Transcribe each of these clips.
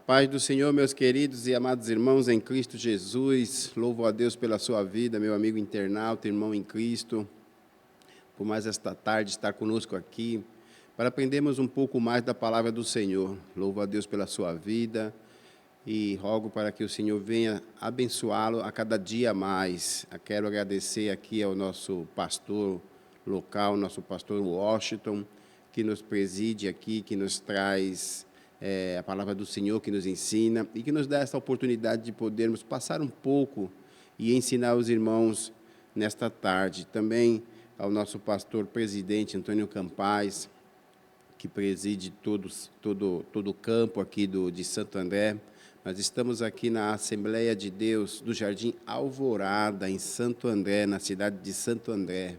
Paz do Senhor, meus queridos e amados irmãos em Cristo Jesus. Louvo a Deus pela sua vida, meu amigo internauta, irmão em Cristo, por mais esta tarde estar conosco aqui, para aprendermos um pouco mais da palavra do Senhor. Louvo a Deus pela sua vida e rogo para que o Senhor venha abençoá-lo a cada dia mais. Eu quero agradecer aqui ao nosso pastor local, nosso pastor Washington, que nos preside aqui, que nos traz a palavra do Senhor, que nos ensina e que nos dá essa oportunidade de podermos passar um pouco e ensinar os irmãos nesta tarde. Também ao nosso pastor presidente Antônio Campaz, que preside todo o campo aqui de Santo André. Nós estamos aqui na Assembleia de Deus do Jardim Alvorada, em Santo André, na cidade de Santo André.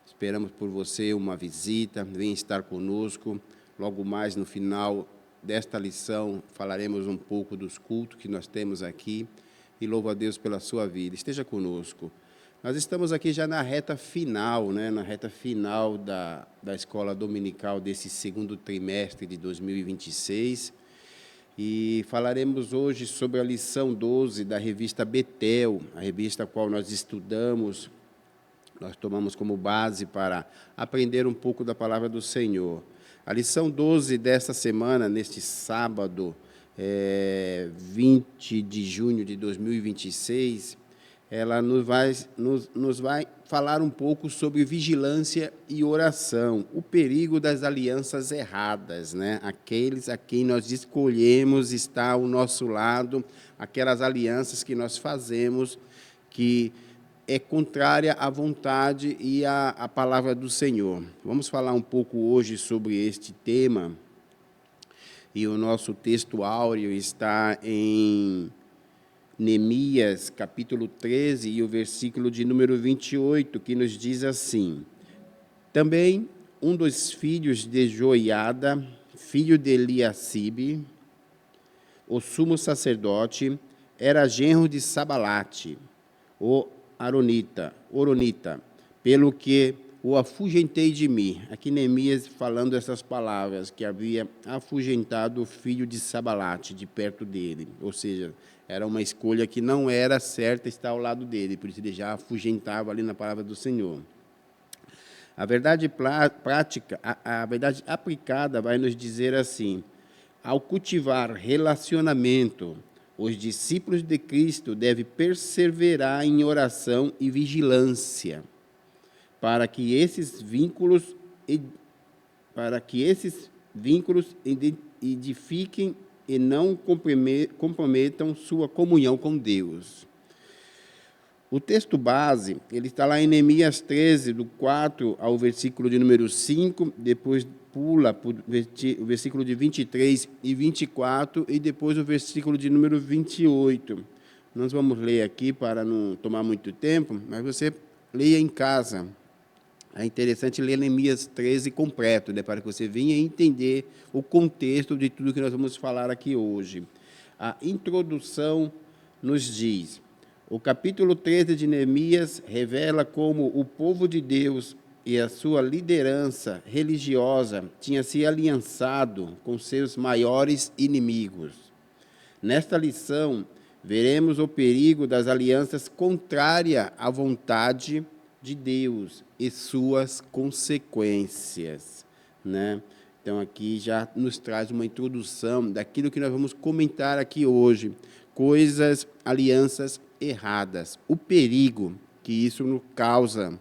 Esperamos por você uma visita, venha estar conosco. Logo mais no final desta lição, falaremos um pouco dos cultos que nós temos aqui e louvo a Deus pela sua vida. Esteja conosco. Nós estamos aqui já na reta final, na reta final da escola dominical desse segundo trimestre de 2026 e falaremos hoje sobre a lição 12 da revista Betel, a revista a qual nós estudamos, nós tomamos como base para aprender um pouco da palavra do Senhor. A lição 12 desta semana, neste sábado, 20 de junho de 2026, ela nos vai falar um pouco sobre vigilância e oração, o perigo das alianças erradas, Aqueles a quem nós escolhemos estar ao nosso lado, aquelas alianças que nós fazemos que é contrária à vontade e à palavra do Senhor. Vamos falar um pouco hoje sobre este tema, e o nosso texto áureo está em Neemias, capítulo 13, e o versículo de número 28, que nos diz assim: Também um dos filhos de Joiada, filho de Eliacibe, o sumo sacerdote, era genro de Sabalate, o Oronita, pelo que o afugentei de mim. Aqui Neemias falando essas palavras, que havia afugentado o filho de Sabalate de perto dele, ou seja, era uma escolha que não era certa estar ao lado dele, por isso ele já afugentava ali na palavra do Senhor. A verdade prática, a verdade aplicada vai nos dizer assim: ao cultivar relacionamento, os discípulos de Cristo devem perseverar em oração e vigilância, para que esses vínculos edifiquem e não comprometam sua comunhão com Deus. O texto base, ele está lá em Neemias 13, do 4 ao versículo de número 5, depois pula para o versículo de 23 e 24, e depois o versículo de número 28. Nós vamos ler aqui para não tomar muito tempo, mas você leia em casa. É interessante ler Neemias 13 completo, para que você venha entender o contexto de tudo que nós vamos falar aqui hoje. A introdução nos diz: o capítulo 13 de Neemias revela como o povo de Deus e a sua liderança religiosa tinha se aliançado com seus maiores inimigos. Nesta lição, veremos o perigo das alianças contrárias à vontade de Deus e suas consequências, Então, aqui já nos traz uma introdução daquilo que nós vamos comentar aqui hoje: alianças erradas, o perigo que isso nos causa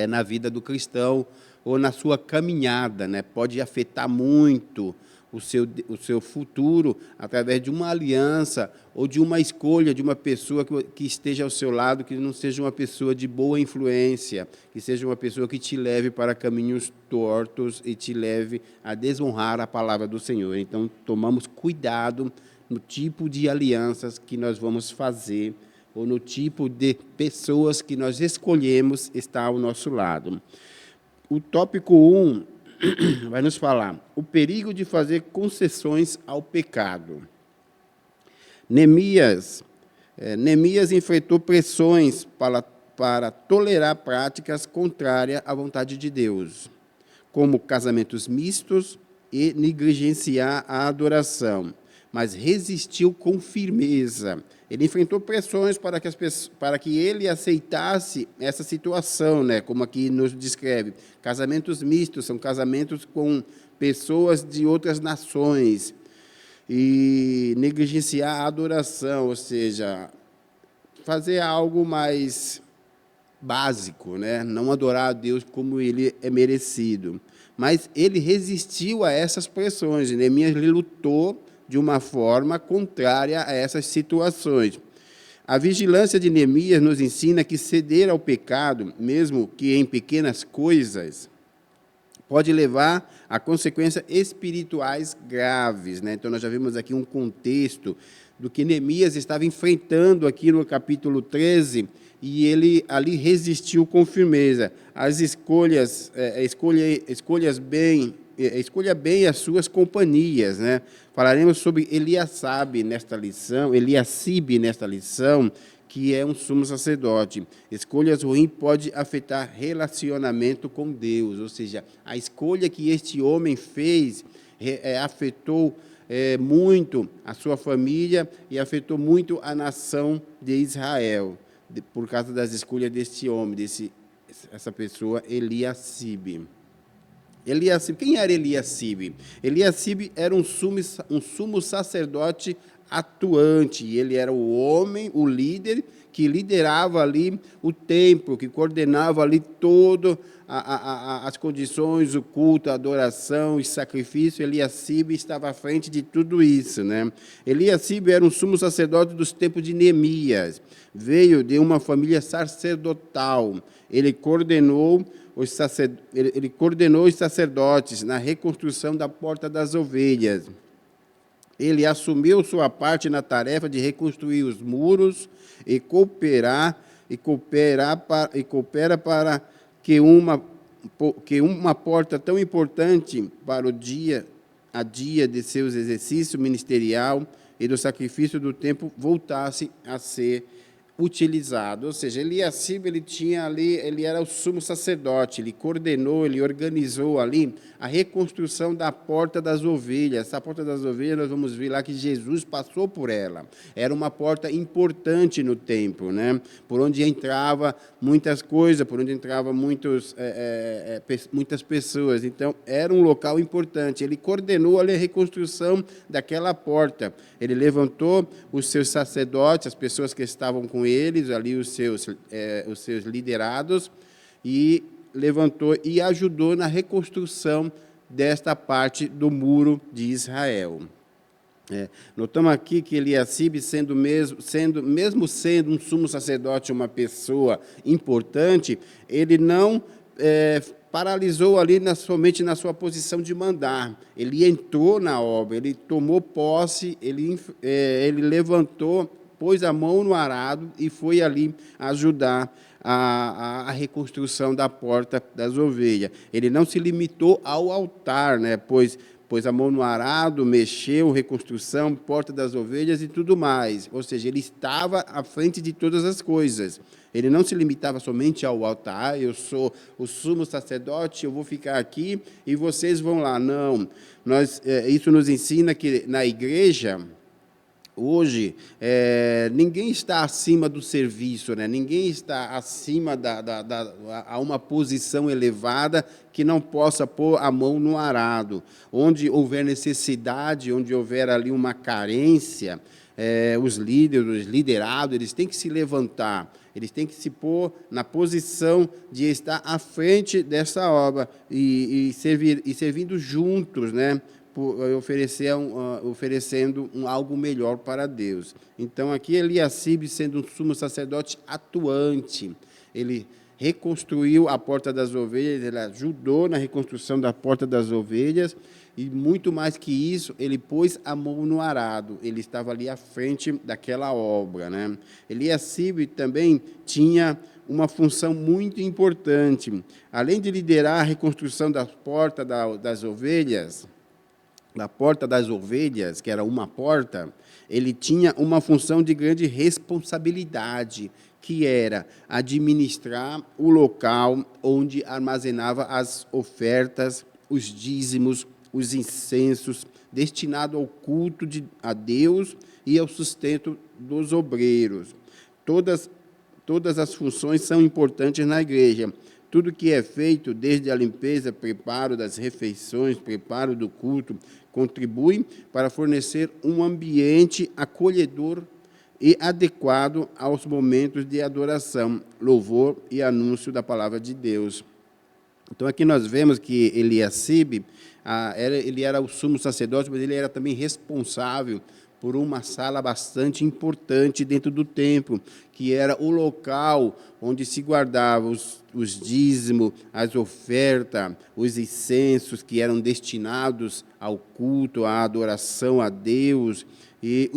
na vida do cristão ou na sua caminhada, Pode afetar muito o seu futuro através de uma aliança ou de uma escolha de uma pessoa que esteja ao seu lado, que não seja uma pessoa de boa influência, que seja uma pessoa que te leve para caminhos tortos e te leve a desonrar a palavra do Senhor. Então, tomamos cuidado no tipo de alianças que nós vamos fazer ou no tipo de pessoas que nós escolhemos estar ao nosso lado. O tópico 1 vai nos falar o perigo de fazer concessões ao pecado. Neemias enfrentou pressões para tolerar práticas contrárias à vontade de Deus, como casamentos mistos e negligenciar a adoração. mas resistiu com firmeza. Ele enfrentou pressões para que ele aceitasse essa situação, né? Como aqui nos descreve. Casamentos mistos são casamentos com pessoas de outras nações. E negligenciar a adoração, ou seja, fazer algo mais básico, né? Não adorar a Deus como ele é merecido. Mas ele resistiu a essas pressões. Neemias lutou de uma forma contrária a essas situações. A vigilância de Neemias nos ensina que ceder ao pecado, mesmo que em pequenas coisas, pode levar a consequências espirituais graves, né? Então, nós já vimos aqui um contexto do que Neemias estava enfrentando aqui no capítulo 13, e ele ali resistiu com firmeza. As escolhas, escolha bem as suas companhias, né? Falaremos sobre Eliacibe nesta lição, que é um sumo sacerdote. Escolhas ruins podem afetar relacionamento com Deus, ou seja, a escolha que este homem fez afetou muito a sua família e afetou muito a nação de Israel, por causa das escolhas deste homem, essa pessoa, Eliacibe. Quem era Eliacibe? Eliacibe era um sumo sacerdote atuante. Ele era o homem, o líder, que liderava ali o templo, que coordenava ali todo as condições, o culto, a adoração e sacrifício. Eliacibe estava à frente de tudo isso, né? Eliacibe era um sumo sacerdote dos tempos de Neemias. Veio de uma família sacerdotal. Ele coordenou os sacerdotes na reconstrução da Porta das Ovelhas. Ele assumiu sua parte na tarefa de reconstruir os muros e coopera para que uma porta tão importante para o dia a dia de seus exercícios ministerial e do sacrifício do tempo voltasse a ser utilizado. Ou seja, Eliacibe, ele era o sumo sacerdote, ele coordenou, ele organizou ali a reconstrução da Porta das Ovelhas. Essa Porta das Ovelhas, nós vamos ver lá que Jesus passou por ela. Era uma porta importante no templo, né? Por onde entrava muitas coisas, por onde entrava muitas pessoas. Então, era um local importante. Ele coordenou ali a reconstrução daquela porta. Ele levantou os seus sacerdotes, as pessoas que estavam com eles, ali os seus liderados, e levantou e ajudou na reconstrução desta parte do muro de Israel. Notamos aqui que Eliacibe, mesmo sendo um sumo sacerdote, uma pessoa importante, ele não paralisou ali somente na sua posição de mandar. Ele entrou na obra, ele tomou posse, ele levantou, pôs a mão no arado e foi ali ajudar a reconstrução da Porta das Ovelhas. Ele não se limitou ao altar, né? Pôs a mão no arado, mexeu, reconstrução, Porta das Ovelhas e tudo mais. Ou seja, ele estava à frente de todas as coisas. Ele não se limitava somente ao altar, eu sou o sumo sacerdote, eu vou ficar aqui e vocês vão lá. Não, isso nos ensina que na igreja, hoje, ninguém está acima do serviço, né? Ninguém está acima a uma posição elevada que não possa pôr a mão no arado. Onde houver necessidade, onde houver ali uma carência, os líderes, os liderados, eles têm que se levantar, eles têm que se pôr na posição de estar à frente dessa obra e servindo juntos, né? Oferecendo algo melhor para Deus. Então, aqui Eliacibe, sendo um sumo sacerdote atuante, ele reconstruiu a Porta das Ovelhas, ele ajudou na reconstrução da Porta das Ovelhas, e muito mais que isso, ele pôs a mão no arado, ele estava ali à frente daquela obra, né? Eliacibe também tinha uma função muito importante. Além de liderar a reconstrução da Porta das Ovelhas, da Porta das Ovelhas, que era uma porta, ele tinha uma função de grande responsabilidade, que era administrar o local onde armazenava as ofertas, os dízimos os incensos, destinado ao culto a Deus e ao sustento dos obreiros. Todas as funções são importantes na igreja. Tudo que é feito, desde a limpeza, preparo das refeições, preparo do culto, contribui para fornecer um ambiente acolhedor e adequado aos momentos de adoração, louvor e anúncio da palavra de Deus. Então, aqui nós vemos que Eliacibe, ele era o sumo sacerdote, mas ele era também responsável por uma sala bastante importante dentro do templo, que era o local onde se guardavam os dízimos, as ofertas, os incensos que eram destinados ao culto, à adoração a Deus, e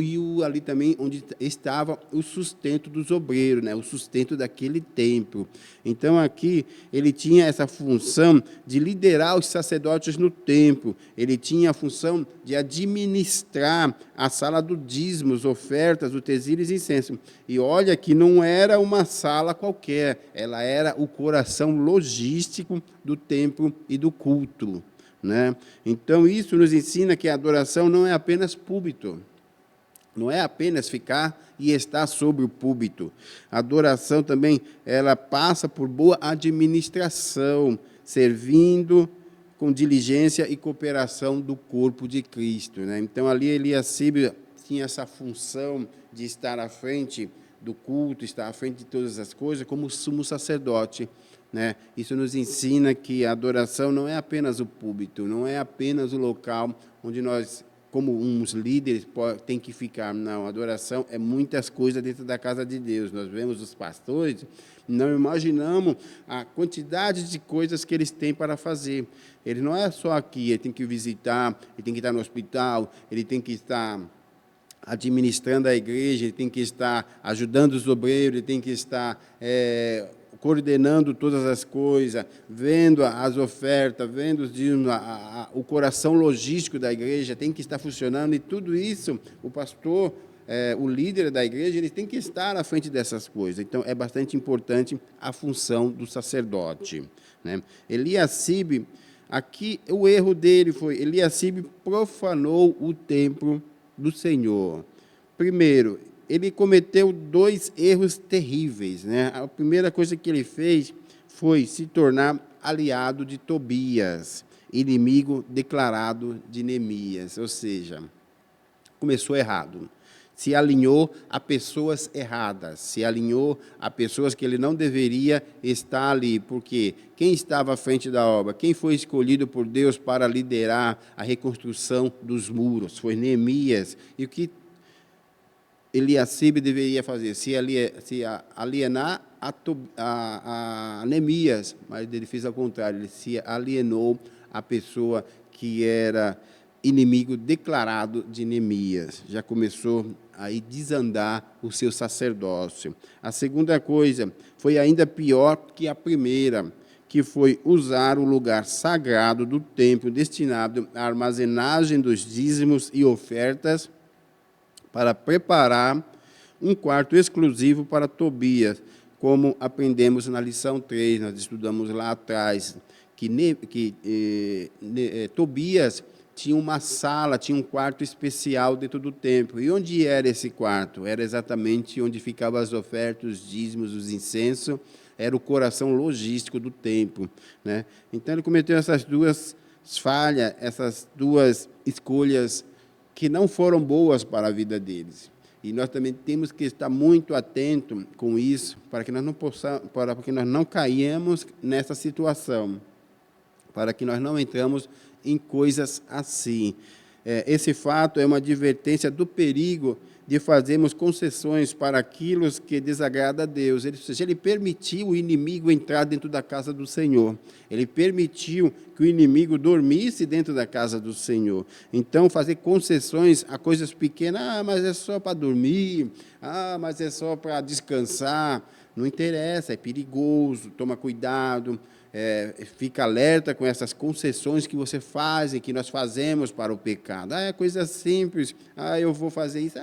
ali também onde estava o sustento dos obreiros, né, o sustento daquele templo. Então, aqui, ele tinha essa função de liderar os sacerdotes no templo, ele tinha a função de administrar a sala do dízimo, as ofertas, utensílios e incenso. E olha que não era uma sala qualquer, ela era o coração logístico do templo e do culto, né? Então, isso nos ensina que a adoração não é apenas púlpito, não é apenas ficar e estar sobre o púlpito. A adoração também, ela passa por boa administração, servindo com diligência e cooperação do corpo de Cristo, né? Então, ali Eliacibe tinha essa função de estar à frente do culto, estar à frente de todas as coisas, como sumo sacerdote, né? Isso nos ensina que a adoração não é apenas o púlpito, não é apenas o local onde nós, como uns líderes, tem que ficar. Não, a adoração é muitas coisas dentro da casa de Deus. Nós vemos os pastores, não imaginamos a quantidade de coisas que eles têm para fazer. Ele não é só aqui, ele tem que visitar, ele tem que estar no hospital, ele tem que estar administrando a igreja, ele tem que estar ajudando os obreiros, ele tem que estar coordenando todas as coisas, vendo as ofertas, vendo os dízimos, o coração logístico da igreja tem que estar funcionando, e tudo isso, o pastor, o líder da igreja, ele tem que estar à frente dessas coisas. Então, é bastante importante a função do sacerdote, né? Eliacibe, aqui o erro dele foi, Eliacibe profanou o templo do Senhor. Primeiro, ele cometeu 2 erros terríveis, né? A primeira coisa que ele fez foi se tornar aliado de Tobias, inimigo declarado de Neemias, ou seja, começou errado. Se alinhou a pessoas erradas, se alinhou a pessoas que ele não deveria estar ali, porque quem estava à frente da obra, quem foi escolhido por Deus para liderar a reconstrução dos muros, foi Neemias. E o que Eliacibe deveria fazer? Se alienar a Neemias, mas ele fez ao contrário, ele se alienou a pessoa que era inimigo declarado de Neemias. Já começou a desandar o seu sacerdócio. A segunda coisa foi ainda pior que a primeira, que foi usar o lugar sagrado do templo destinado à armazenagem dos dízimos e ofertas para preparar um quarto exclusivo para Tobias, como aprendemos na lição 3, nós estudamos lá atrás, que Tobias tinha uma sala, tinha um quarto especial dentro do templo. E onde era esse quarto? Era exatamente onde ficavam as ofertas, os dízimos, os incensos, era o coração logístico do templo, né? Então, ele cometeu essas 2 falhas, essas 2 escolhas que não foram boas para a vida deles. E nós também temos que estar muito atentos com isso, para que nós não caímos nessa situação, para que nós não entramos em coisas assim. Esse fato é uma advertência do perigo de fazermos concessões para aquilo que desagrada a Deus. Ou seja, ele permitiu o inimigo entrar dentro da casa do Senhor. Ele permitiu que o inimigo dormisse dentro da casa do Senhor. Então, fazer concessões a coisas pequenas, mas é só para dormir, mas é só para descansar. Não interessa, é perigoso, toma cuidado, fica alerta com essas concessões que você faz e que nós fazemos para o pecado. É coisa simples, eu vou fazer isso,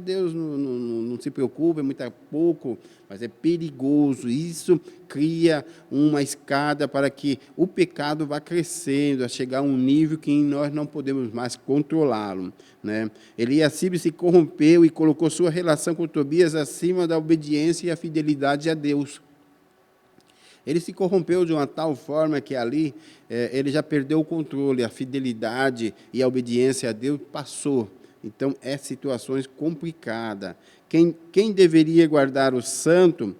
Deus não se preocupa, é muito pouco, mas é perigoso. Isso cria uma escada para que o pecado vá crescendo, a chegar a um nível que nós não podemos mais controlá-lo, né? Eliacibe se corrompeu e colocou sua relação com Tobias acima da obediência e a fidelidade a Deus. Ele se corrompeu de uma tal forma que ali ele já perdeu o controle, a fidelidade e a obediência a Deus passou. Então, é situações complicadas. Quem deveria guardar o santo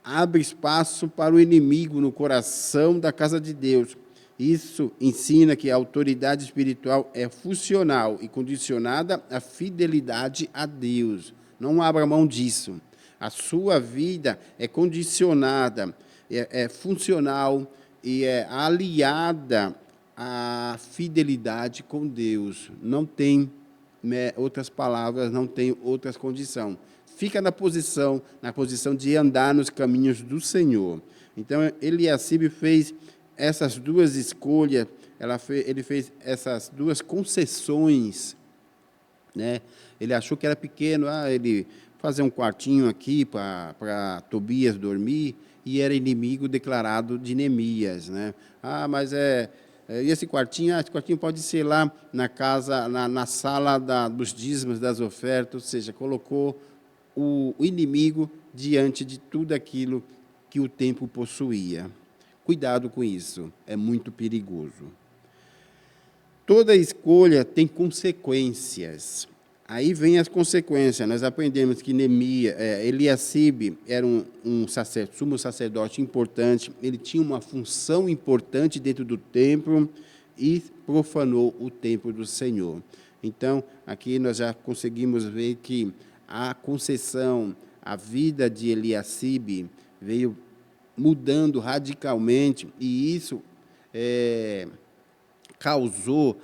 abre espaço para o inimigo no coração da casa de Deus. Isso ensina que a autoridade espiritual é funcional e condicionada à fidelidade a Deus. Não abra mão disso. A sua vida é condicionada, é funcional e é aliada à fidelidade com Deus. Não tem outras palavras, não tem outras condições. Fica na posição de andar nos caminhos do Senhor. Então, Eliacibe fez essas duas escolhas, ele fez essas duas concessões, né? Ele achou que era pequeno, ele fazer um quartinho aqui para Tobias dormir, e era inimigo declarado de Neemias, né? Mas e esse quartinho pode ser lá na casa, na sala dos dízimos, das ofertas, ou seja, colocou o inimigo diante de tudo aquilo que o templo possuía. Cuidado com isso, é muito perigoso. Toda escolha tem consequências. Aí vem as consequências. Nós aprendemos que Eliacibe era um sumo sacerdote importante, ele tinha uma função importante dentro do templo e profanou o templo do Senhor. Então, aqui nós já conseguimos ver que a concessão, a vida de Eliacibe veio mudando radicalmente, e isso causou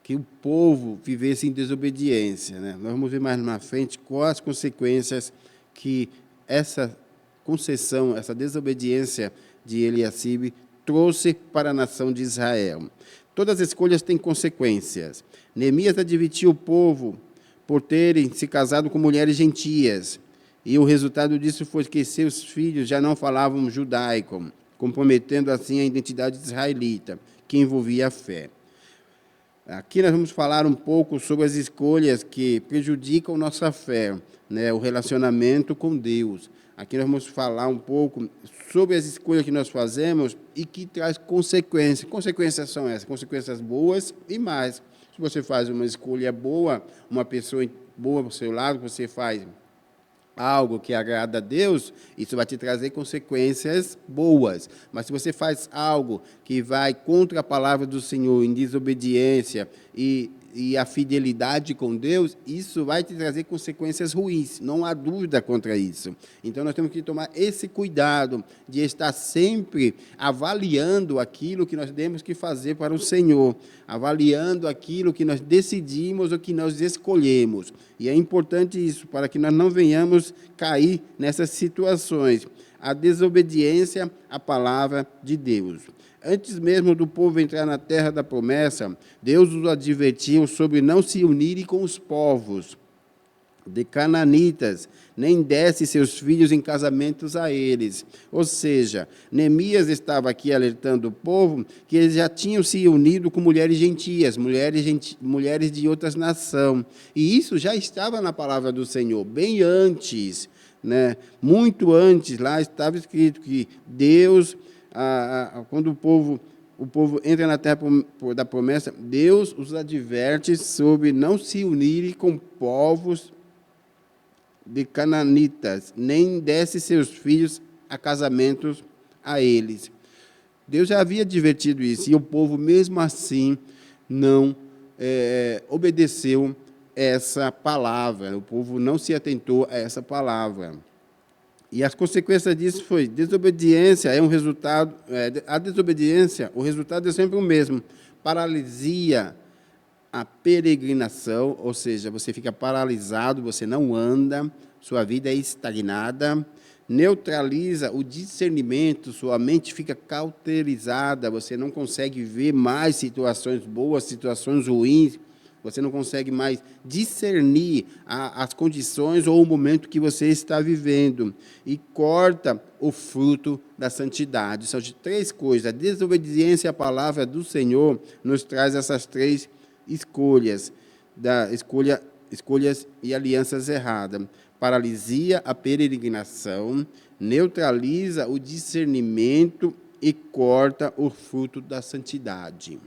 que o povo vivesse em desobediência, né? Nós vamos ver mais na frente quais as consequências que essa concessão, essa desobediência de Eliacibe trouxe para a nação de Israel. Todas as escolhas têm consequências. Neemias advertiu o povo por terem se casado com mulheres gentias, e o resultado disso foi que seus filhos já não falavam judaico, comprometendo assim a identidade israelita, que envolvia a fé. Aqui nós vamos falar um pouco sobre as escolhas que prejudicam nossa fé, né, o relacionamento com Deus. Aqui nós vamos falar um pouco sobre as escolhas que nós fazemos e que traz consequências. Consequências são essas, consequências boas e mais. Se você faz uma escolha boa, uma pessoa boa ao seu lado, você faz algo que agrada a Deus, isso vai te trazer consequências boas. Mas se você faz algo que vai contra a palavra do Senhor, em desobediência e a fidelidade com Deus, isso vai te trazer consequências ruins, não há dúvida contra isso. Então, nós temos que tomar esse cuidado de estar sempre avaliando aquilo que nós temos que fazer para o Senhor, avaliando aquilo que nós decidimos ou que nós escolhemos. E é importante isso, para que nós não venhamos cair nessas situações. A desobediência à palavra de Deus. Antes mesmo do povo entrar na terra da promessa, Deus os advertiu sobre não se unirem com os povos de cananitas, nem desse seus filhos em casamentos a eles. Ou seja, Neemias estava aqui alertando o povo que eles já tinham se unido com mulheres gentias, mulheres de outras nações. E isso já estava na palavra do Senhor, bem antes, né? Muito antes, lá estava escrito que Deus... quando o povo entra na terra da promessa, Deus os adverte sobre não se unirem com povos de cananitas, nem desse seus filhos a casamentos a eles. Deus já havia advertido isso, e o povo, mesmo assim, não obedeceu essa palavra, o povo não se atentou a essa palavra. E as consequências disso foi desobediência, é um resultado, a desobediência, o resultado é sempre o mesmo, paralisia a peregrinação, ou seja, você fica paralisado, você não anda, sua vida é estagnada. Neutraliza o discernimento, sua mente fica cauterizada, você não consegue ver mais situações boas, situações ruins, você não consegue mais discernir as condições ou o momento que você está vivendo. E corta o fruto da santidade. São três coisas. A desobediência à palavra do Senhor nos traz essas três escolhas, escolhas e alianças erradas. Paralisia a peregrinação, neutraliza o discernimento e corta o fruto da santidade.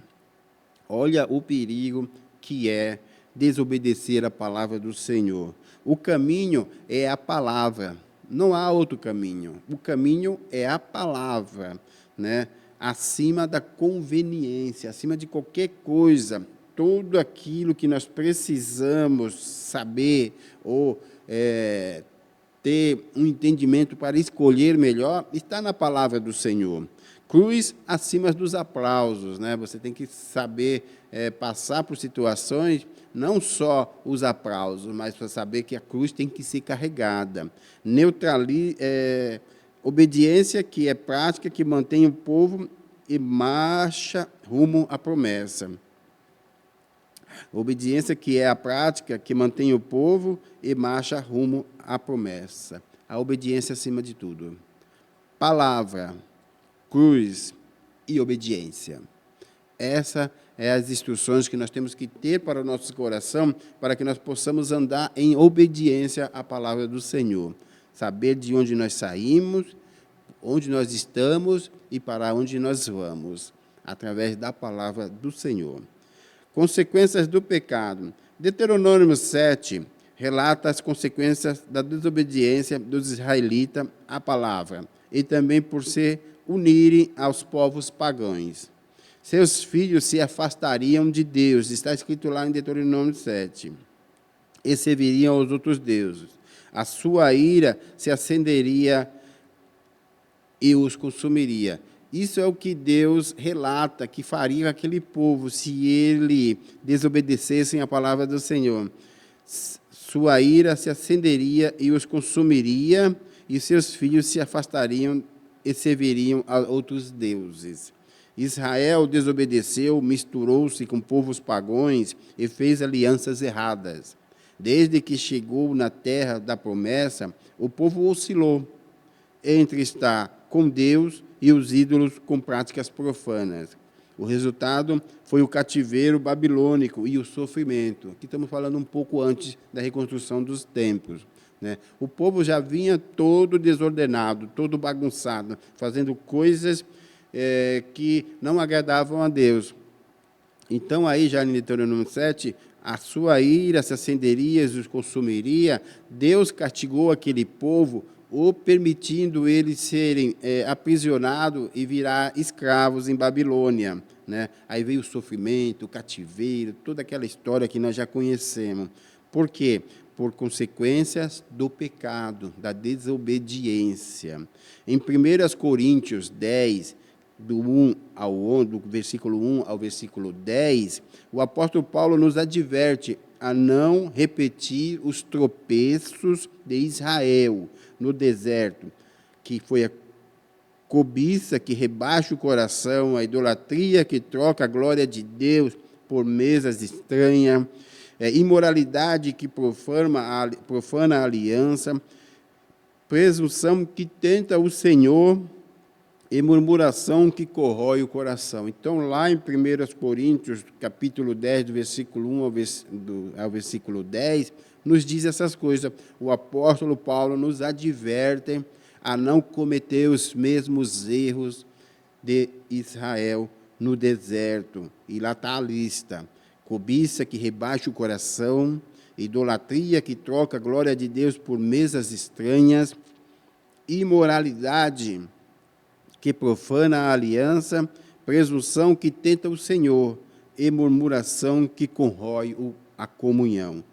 Olha o perigo que é desobedecer a palavra do Senhor. O caminho é a palavra, não há outro caminho. O caminho é a palavra, né? Acima da conveniência, acima de qualquer coisa. Tudo aquilo que nós precisamos saber ou ter um entendimento para escolher melhor está na palavra do Senhor. Cruz acima dos aplausos, né? Você tem que saber passar por situações, não só os aplausos, mas para saber que a cruz tem que ser carregada. Obediência, que é prática, que mantém o povo e marcha rumo à promessa. Obediência, que é a prática, que mantém o povo e marcha rumo à promessa. A obediência acima de tudo. Palavra, cruz e obediência. Essas são as instruções que nós temos que ter para o nosso coração, para que nós possamos andar em obediência à palavra do Senhor. Saber de onde nós saímos, onde nós estamos e para onde nós vamos, através da palavra do Senhor. Consequências do pecado. Deuteronômio 7 relata as consequências da desobediência dos israelitas à palavra, e também por se unirem aos povos pagãos. Seus filhos se afastariam de Deus, está escrito lá em Deuteronômio 7, e serviriam aos outros deuses. A sua ira se acenderia e os consumiria. Isso é o que Deus relata que faria aquele povo se ele desobedecessem a palavra do Senhor. Sua ira se acenderia e os consumiria, e seus filhos se afastariam e serviriam a outros deuses. Israel desobedeceu, misturou-se com povos pagãos e fez alianças erradas. Desde que chegou na terra da promessa, o povo oscilou entre estar com Deus e os ídolos com práticas profanas. O resultado foi o cativeiro babilônico e o sofrimento. Aqui estamos falando um pouco antes da reconstrução dos templos, né? O povo já vinha todo desordenado, todo bagunçado, fazendo coisas que não agradavam a Deus. Então, aí, já em Deuteronômio 7, a sua ira se acenderia e os consumiria. Deus castigou aquele povo, ou permitindo eles serem aprisionados e virar escravos em Babilônia, né? Aí veio o sofrimento, o cativeiro, toda aquela história que nós já conhecemos. Por quê? Por consequências do pecado, da desobediência. Em 1 Coríntios 10, do versículo 1 ao versículo 10, o apóstolo Paulo nos adverte a não repetir os tropeços de Israel no deserto, que foi a cobiça que rebaixa o coração, a idolatria que troca a glória de Deus por mesas estranhas, imoralidade que profana a aliança, presunção que tenta o Senhor e murmuração que corrói o coração. Então, lá em 1 Coríntios, capítulo 10, do versículo 1 ao versículo 10, nos diz essas coisas. O apóstolo Paulo nos adverte a não cometer os mesmos erros de Israel no deserto. E lá está a lista. Cobiça que rebaixa o coração, idolatria que troca a glória de Deus por mesas estranhas, imoralidade que profana a aliança, presunção que tenta o Senhor e murmuração que corrói a comunhão.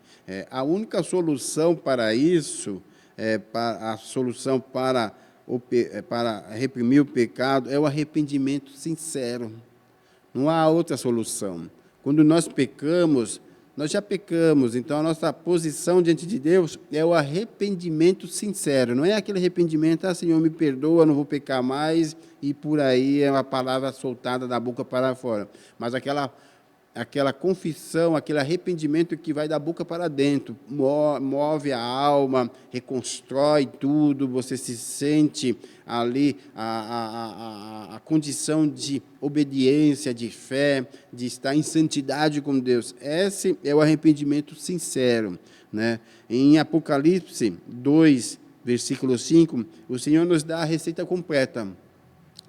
A única solução para isso, a solução para reprimir o pecado, é o arrependimento sincero. Não há outra solução. Quando nós pecamos, nós já pecamos, então a nossa posição diante de Deus é o arrependimento sincero. Não é aquele arrependimento, Senhor, me perdoa, não vou pecar mais, e por aí é uma palavra soltada da boca para fora. Mas aquela confissão, aquele arrependimento que vai da boca para dentro, move a alma, reconstrói tudo, você se sente ali a condição de obediência, de fé, de estar em santidade com Deus. Esse é o arrependimento sincero, né? Em Apocalipse 2, versículo 5, o Senhor nos dá a receita completa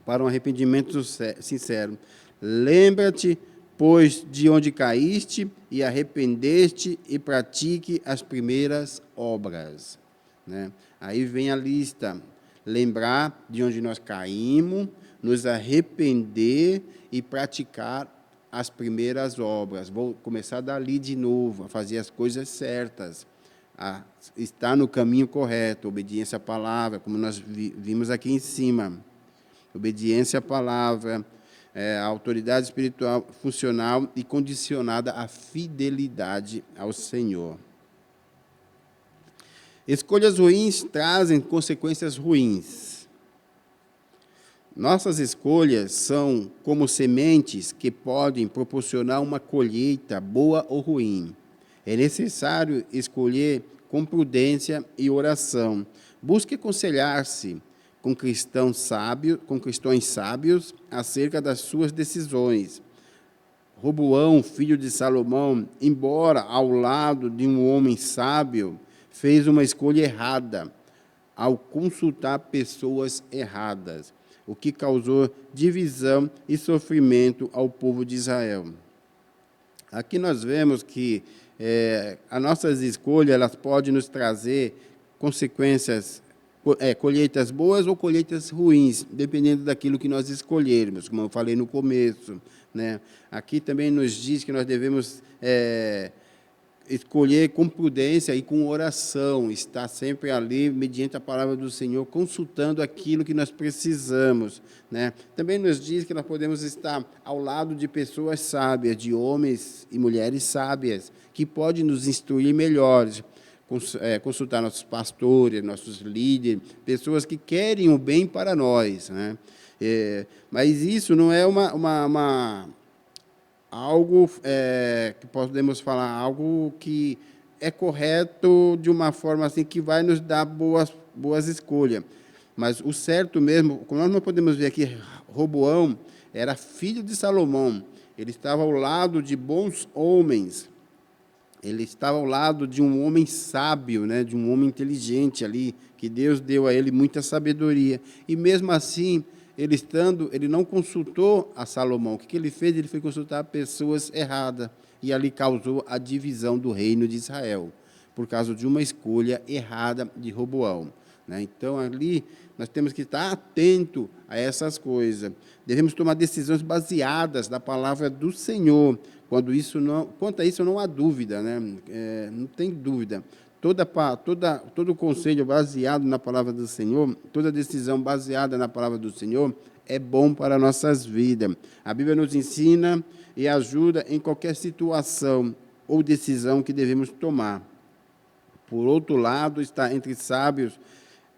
para um arrependimento sincero. Lembra-te, pois, de onde caíste, e arrependeste, e pratique as primeiras obras. Né? Aí vem a lista. Lembrar de onde nós caímos, nos arrepender e praticar as primeiras obras. Vou começar dali de novo, a fazer as coisas certas, a estar no caminho correto, obediência à palavra, como nós vimos aqui em cima. Obediência à palavra, a autoridade espiritual funcional e condicionada à fidelidade ao Senhor. Escolhas ruins trazem consequências ruins. Nossas escolhas são como sementes que podem proporcionar uma colheita boa ou ruim. É necessário escolher com prudência e oração. Busque aconselhar-se com cristãos sábios acerca das suas decisões. Roboão, filho de Salomão, embora ao lado de um homem sábio, fez uma escolha errada ao consultar pessoas erradas, o que causou divisão e sofrimento ao povo de Israel. Aqui nós vemos que as nossas escolhas elas podem nos trazer consequências, colheitas boas ou colheitas ruins, dependendo daquilo que nós escolhermos, como eu falei no começo. Né? Aqui também nos diz que nós devemos escolher com prudência e com oração, estar sempre ali, mediante a palavra do Senhor, consultando aquilo que nós precisamos. Né? Também nos diz que nós podemos estar ao lado de pessoas sábias, de homens e mulheres sábias, que podem nos instruir melhores, consultar nossos pastores, nossos líderes, pessoas que querem o bem para nós. Né? Mas isso não é algo que podemos falar, algo que é correto de uma forma assim que vai nos dar boas escolhas. Mas o certo mesmo, como nós não podemos ver aqui, Roboão era filho de Salomão, ele estava ao lado de bons homens, ele estava ao lado de um homem sábio, né, de um homem inteligente ali, que Deus deu a ele muita sabedoria. E mesmo assim, ele não consultou a Salomão. O que ele fez? Ele foi consultar pessoas erradas. E ali causou a divisão do reino de Israel, por causa de uma escolha errada de Roboão. Né? Então, ali, nós temos que estar atento a essas coisas. Devemos tomar decisões baseadas na palavra do Senhor. Quanto a isso, não há dúvida, né? Não tem dúvida. Todo conselho baseado na palavra do Senhor, toda decisão baseada na palavra do Senhor, é bom para nossas vidas. A Bíblia nos ensina e ajuda em qualquer situação ou decisão que devemos tomar. Por outro lado, estar entre sábios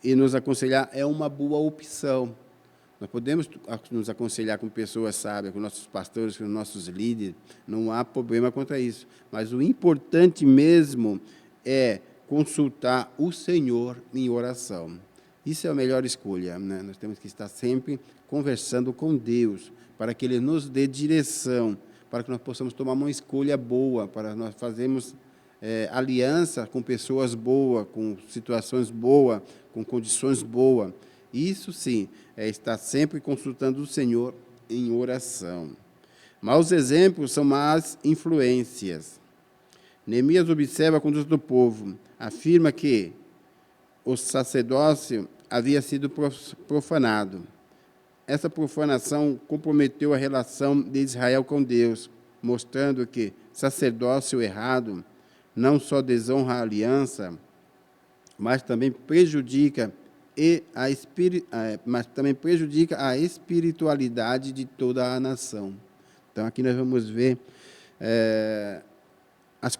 e nos aconselhar é uma boa opção. Nós podemos nos aconselhar com pessoas sábias, com nossos pastores, com nossos líderes, não há problema quanto a isso. Mas o importante mesmo é consultar o Senhor em oração. Isso é a melhor escolha. Né? Nós temos que estar sempre conversando com Deus, para que Ele nos dê direção, para que nós possamos tomar uma escolha boa, para nós fazermos aliança com pessoas boas, com situações boas, com condições boas. Isso sim, é estar sempre consultando o Senhor em oração. Maus exemplos são más influências. Neemias observa a conduta do povo, afirma que o sacerdócio havia sido profanado. Essa profanação comprometeu a relação de Israel com Deus, mostrando que sacerdócio errado não só desonra a aliança, mas também prejudica a espiritualidade de toda a nação. Então, aqui nós vamos ver as,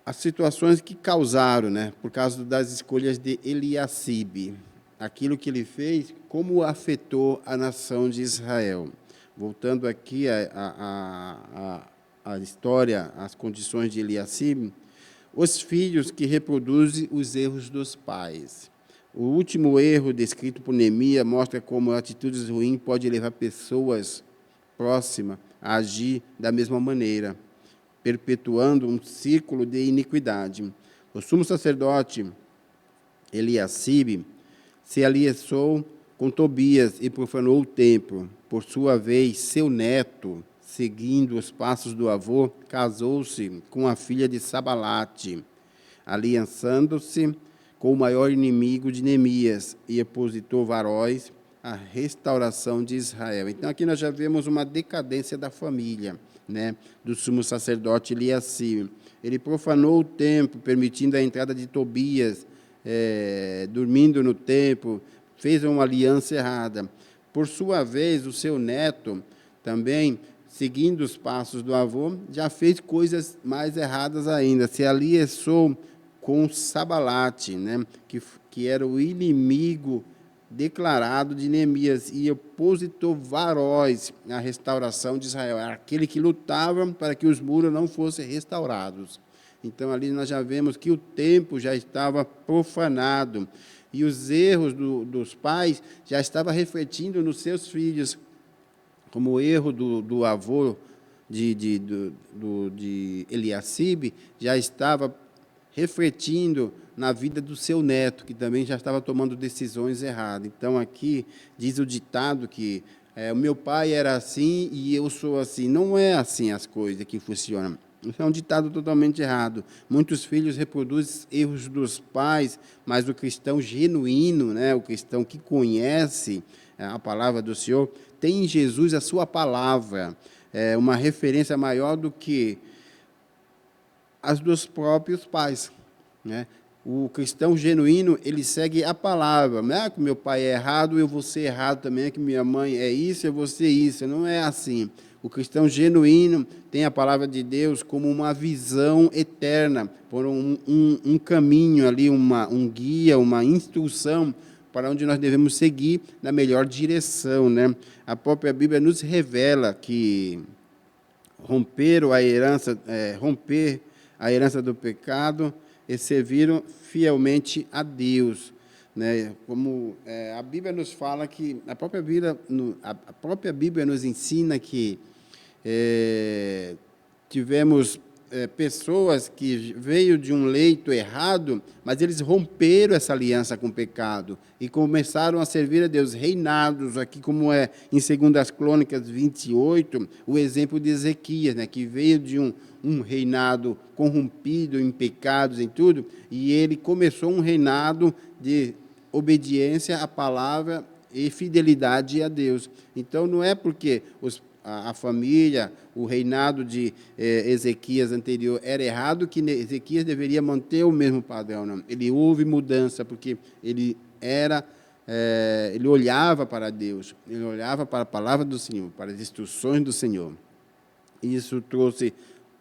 as situações que causaram, né, por causa das escolhas de Eliacibe. Aquilo que ele fez, como afetou a nação de Israel. Voltando aqui a história, as condições de Eliacibe, os filhos que reproduzem os erros dos pais. O último erro descrito por Neemias mostra como atitudes ruins podem levar pessoas próximas a agir da mesma maneira, perpetuando um círculo de iniquidade. O sumo sacerdote Eliacibe se aliançou com Tobias e profanou o templo. Por sua vez, seu neto, seguindo os passos do avô, casou-se com a filha de Sabalate, aliançando-se com o maior inimigo de Neemias e opositor varóis à restauração de Israel. Então, aqui nós já vemos uma decadência da família, né, do sumo sacerdote Eliacibe. Ele profanou o templo, permitindo a entrada de Tobias, dormindo no templo, fez uma aliança errada. Por sua vez, o seu neto, também, seguindo os passos do avô, já fez coisas mais erradas ainda. Se aliançou com Sabalate, né, que era o inimigo declarado de Neemias e opositor varóis à restauração de Israel. Era aquele que lutava para que os muros não fossem restaurados. Então, ali nós já vemos que o templo já estava profanado e os erros dos pais já estavam refletindo nos seus filhos, como o erro do avô de Eliacibe já estava refletindo na vida do seu neto, que também já estava tomando decisões erradas. Então, aqui diz o ditado que o meu pai era assim e eu sou assim. Não é assim as coisas que funcionam. Isso é um ditado totalmente errado. Muitos filhos reproduzem erros dos pais, mas o cristão genuíno, né, o cristão que conhece a palavra do Senhor, tem em Jesus a sua palavra, uma referência maior do que as dos próprios pais, né? O cristão genuíno, ele segue a palavra. Não é que meu pai é errado, eu vou ser errado também, é que minha mãe é isso, eu vou ser isso. Não é assim. O cristão genuíno tem a palavra de Deus como uma visão eterna, por um caminho ali, um guia, uma instrução para onde nós devemos seguir na melhor direção, né? A própria Bíblia nos revela que romper a herança do pecado e serviram fielmente a Deus, né? Como a Bíblia nos fala que a própria Bíblia nos ensina que tivemos pessoas que veio de um leito errado, mas eles romperam essa aliança com o pecado e começaram a servir a Deus, reinados, aqui como é em 2 Crônicas 28, o exemplo de Ezequias, né, que veio de um reinado corrompido em pecados, em tudo, e ele começou um reinado de obediência à palavra e fidelidade a Deus. Então, não é porque a família, o reinado de Ezequias anterior era errado, que Ezequias deveria manter o mesmo padrão. Não. Ele houve mudança, porque ele olhava para Deus, ele olhava para a palavra do Senhor, para as instruções do Senhor. E isso trouxe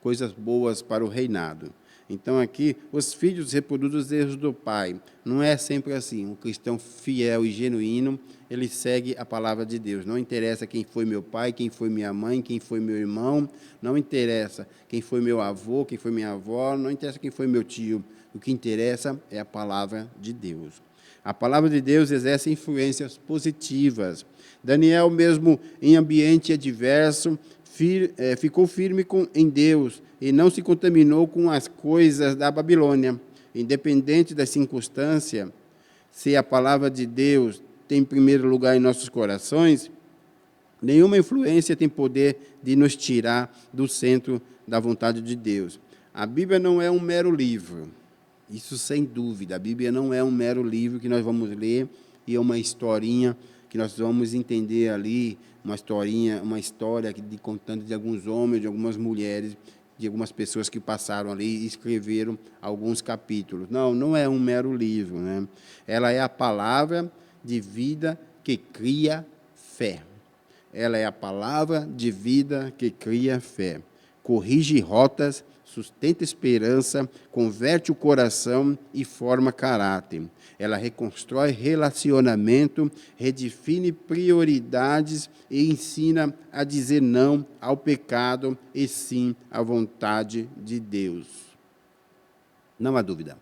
coisas boas para o reinado. Então, aqui, os filhos reproduzem os erros do pai. Não é sempre assim. Um cristão fiel e genuíno, ele segue a palavra de Deus. Não interessa quem foi meu pai, quem foi minha mãe, quem foi meu irmão. Não interessa quem foi meu avô, quem foi minha avó. Não interessa quem foi meu tio. O que interessa é a palavra de Deus. A palavra de Deus exerce influências positivas. Daniel, mesmo em ambiente adverso, ficou firme em Deus e não se contaminou com as coisas da Babilônia. Independente das circunstâncias, se a palavra de Deus tem primeiro lugar em nossos corações, nenhuma influência tem poder de nos tirar do centro da vontade de Deus. A Bíblia não é um mero livro, isso sem dúvida. A Bíblia não é um mero livro que nós vamos ler e é uma historinha que nós vamos entender ali, uma história contando de alguns homens, de algumas mulheres, de algumas pessoas que passaram ali e escreveram alguns capítulos. Não, não é um mero livro, né? Ela é a palavra de vida que cria fé. Ela é a palavra de vida que cria fé, corrige rotas, sustenta esperança, converte o coração e forma caráter. Ela reconstrói relacionamento, redefine prioridades e ensina a dizer não ao pecado e sim à vontade de Deus. Não há dúvida.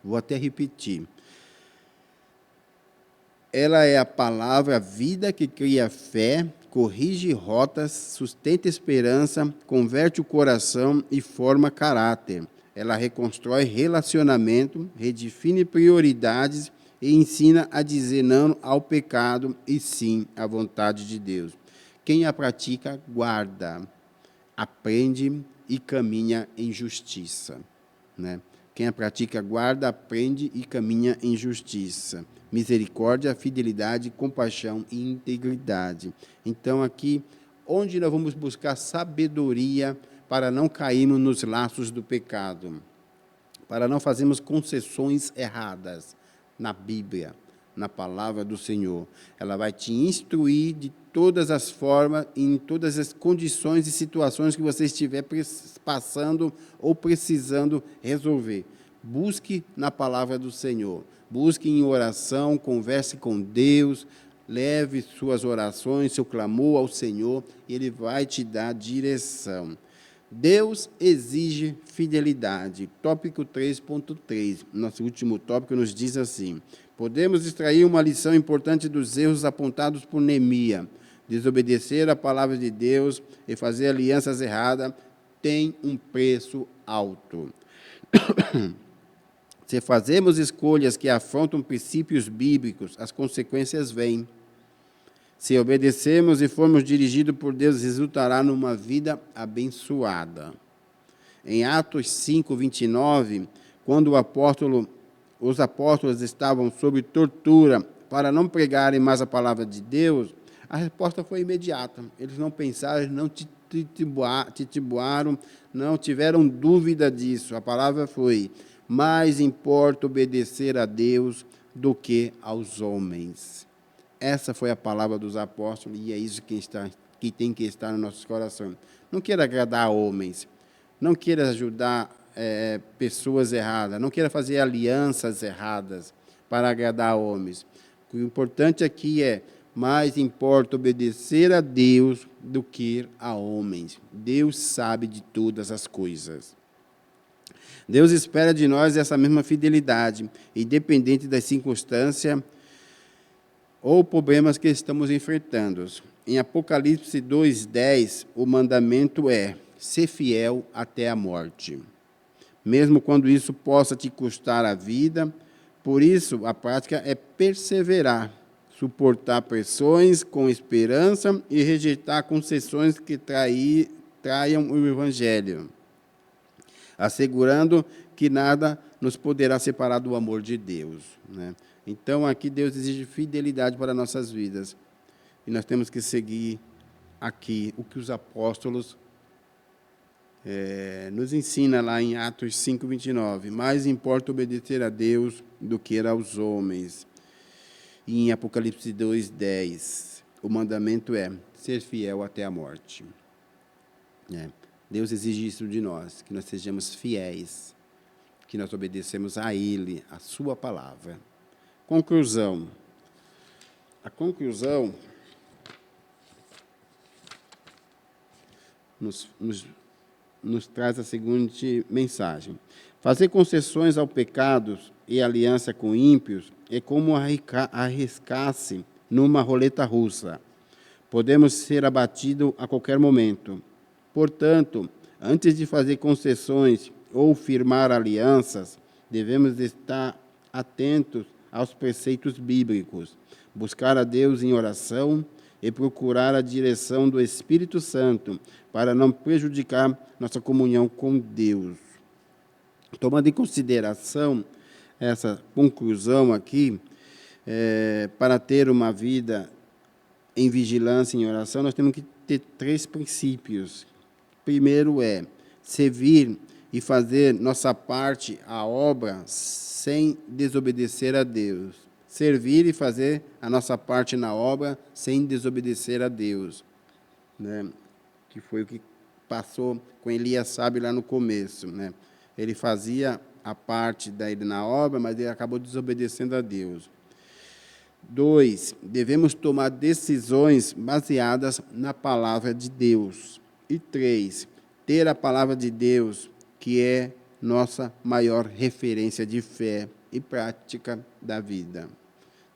Vou até repetir. Ela é a palavra vida que cria fé, corrige rotas, sustenta esperança, converte o coração e forma caráter. Ela reconstrói relacionamento, redefine prioridades e ensina a dizer não ao pecado e sim à vontade de Deus. Quem a pratica, guarda, aprende e caminha em justiça, né? Quem a pratica, guarda, aprende e caminha em justiça. Misericórdia, fidelidade, compaixão e integridade. Então, aqui, onde nós vamos buscar sabedoria para não cairmos nos laços do pecado, para não fazermos concessões erradas na Bíblia, na palavra do Senhor. Ela vai te instruir de todas as formas, em todas as condições e situações que você estiver passando ou precisando resolver. Busque na palavra do Senhor. Busque em oração, converse com Deus, leve suas orações, seu clamor ao Senhor, e Ele vai te dar direção. Deus exige fidelidade. Tópico 3.3, nosso último tópico, nos diz assim: podemos extrair uma lição importante dos erros apontados por Neemias. Desobedecer a palavra de Deus e fazer alianças erradas tem um preço alto. Se fazemos escolhas que afrontam princípios bíblicos, as consequências vêm. Se obedecermos e formos dirigidos por Deus, resultará numa vida abençoada. Em Atos 5:29, quando os apóstolos estavam sob tortura para não pregarem mais a palavra de Deus, a resposta foi imediata. Eles não pensaram, não titubearam, não tiveram dúvida disso. A palavra foi: mais importa obedecer a Deus do que aos homens. Essa foi a palavra dos apóstolos e é isso que tem que estar no nosso coração. Não queira agradar homens, não queira ajudar pessoas erradas, não queira fazer alianças erradas para agradar homens. O importante aqui é: mais importa obedecer a Deus do que a homens. Deus sabe de todas as coisas. Deus espera de nós essa mesma fidelidade, independente das circunstâncias ou problemas que estamos enfrentando. Em Apocalipse 2:10, o mandamento é: ser fiel até a morte, mesmo quando isso possa te custar a vida. Por isso, a prática é perseverar, suportar pressões com esperança e rejeitar concessões que traiam o Evangelho, assegurando que nada nos poderá separar do amor de Deus, né? Então, aqui Deus exige fidelidade para nossas vidas. E nós temos que seguir aqui o que os apóstolos nos ensina lá em Atos 5:29. Mais importa obedecer a Deus do que aos homens. E em Apocalipse 2:10, o mandamento é ser fiel até a morte. Deus exige isso de nós, que nós sejamos fiéis, que nós obedecemos a Ele, a sua palavra. Conclusão. A conclusão nos traz a seguinte mensagem: fazer concessões ao pecado e aliança com ímpios é como arriscar-se numa roleta russa. Podemos ser abatidos a qualquer momento. Portanto, antes de fazer concessões ou firmar alianças, devemos estar atentos aos preceitos bíblicos, buscar a Deus em oração e procurar a direção do Espírito Santo para não prejudicar nossa comunhão com Deus. Tomando em consideração essa conclusão aqui, para ter uma vida em vigilância e em oração, nós temos que ter 3 princípios. Primeiro é servir e fazer nossa parte, a obra, sem desobedecer a Deus. servir e fazer a nossa parte na obra sem desobedecer a Deus, né? Que foi o que passou com Eliasabe lá no começo, né? Ele fazia a parte dele na obra, mas ele acabou desobedecendo a Deus. 2, devemos tomar decisões baseadas na palavra de Deus. E 3, ter a palavra de Deus, que é nossa maior referência de fé e prática da vida.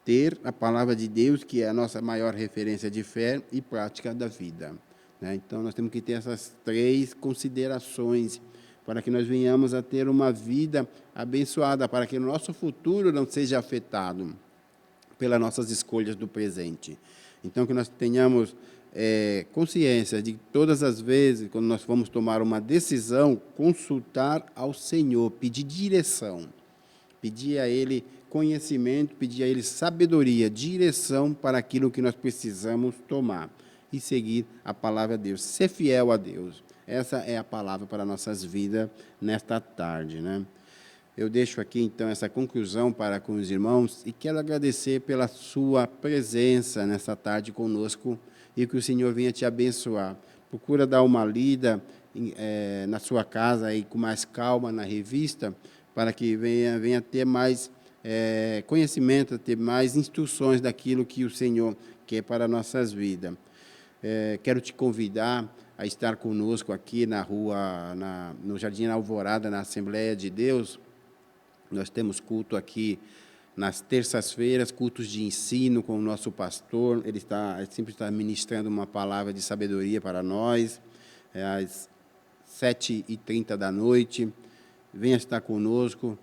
Ter a palavra de Deus, que é a nossa maior referência de fé e prática da vida, né? Então, nós temos que ter essas 3 considerações para que nós venhamos a ter uma vida abençoada, para que o nosso futuro não seja afetado pelas nossas escolhas do presente. Então, que nós tenhamos consciência de que todas as vezes, quando nós vamos tomar uma decisão, consultar ao Senhor, pedir direção, pedir a Ele conhecimento, pedir a Ele sabedoria, direção para aquilo que nós precisamos tomar e seguir a palavra de Deus, ser fiel a Deus. Essa é a palavra para nossas vidas nesta tarde, né? Eu deixo aqui, então, essa conclusão para com os irmãos e quero agradecer pela sua presença nessa tarde conosco e que o Senhor venha te abençoar. Procura dar uma lida na sua casa aí, com mais calma na revista, para que venha ter mais conhecimento, ter mais instruções daquilo que o Senhor quer para nossas vidas. Quero te convidar a estar conosco aqui na rua, no Jardim Alvorada, na Assembleia de Deus. Nós temos culto aqui nas terças-feiras, cultos de ensino com o nosso pastor. Ele sempre está ministrando uma palavra de sabedoria para nós, às 7h30 da noite. Venha estar conosco,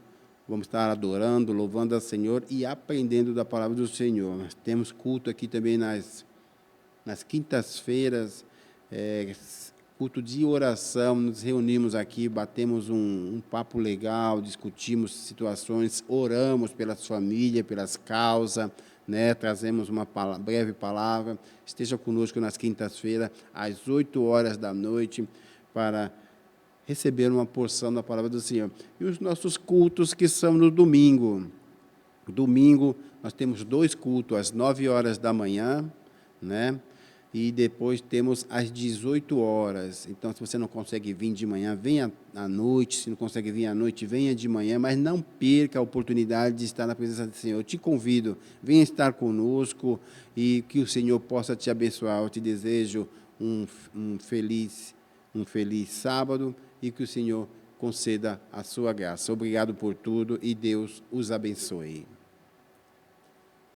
vamos estar adorando, louvando ao Senhor e aprendendo da palavra do Senhor. Nós temos culto aqui também nas quintas-feiras, culto de oração, nos reunimos aqui, batemos um papo legal, discutimos situações, oramos pelas famílias, pelas causas, né? Trazemos uma breve palavra. Esteja conosco nas quintas-feiras, às 8h da noite, para receber uma porção da palavra do Senhor. E os nossos cultos que são no domingo. Domingo, nós temos 2 cultos, às 9h da manhã, né? E depois temos às 18h. Então, se você não consegue vir de manhã, venha à noite. Se não consegue vir à noite, venha de manhã, mas não perca a oportunidade de estar na presença do Senhor. Eu te convido, venha estar conosco e que o Senhor possa te abençoar. Eu te desejo um feliz sábado e que o Senhor conceda a sua graça. Obrigado por tudo e Deus os abençoe.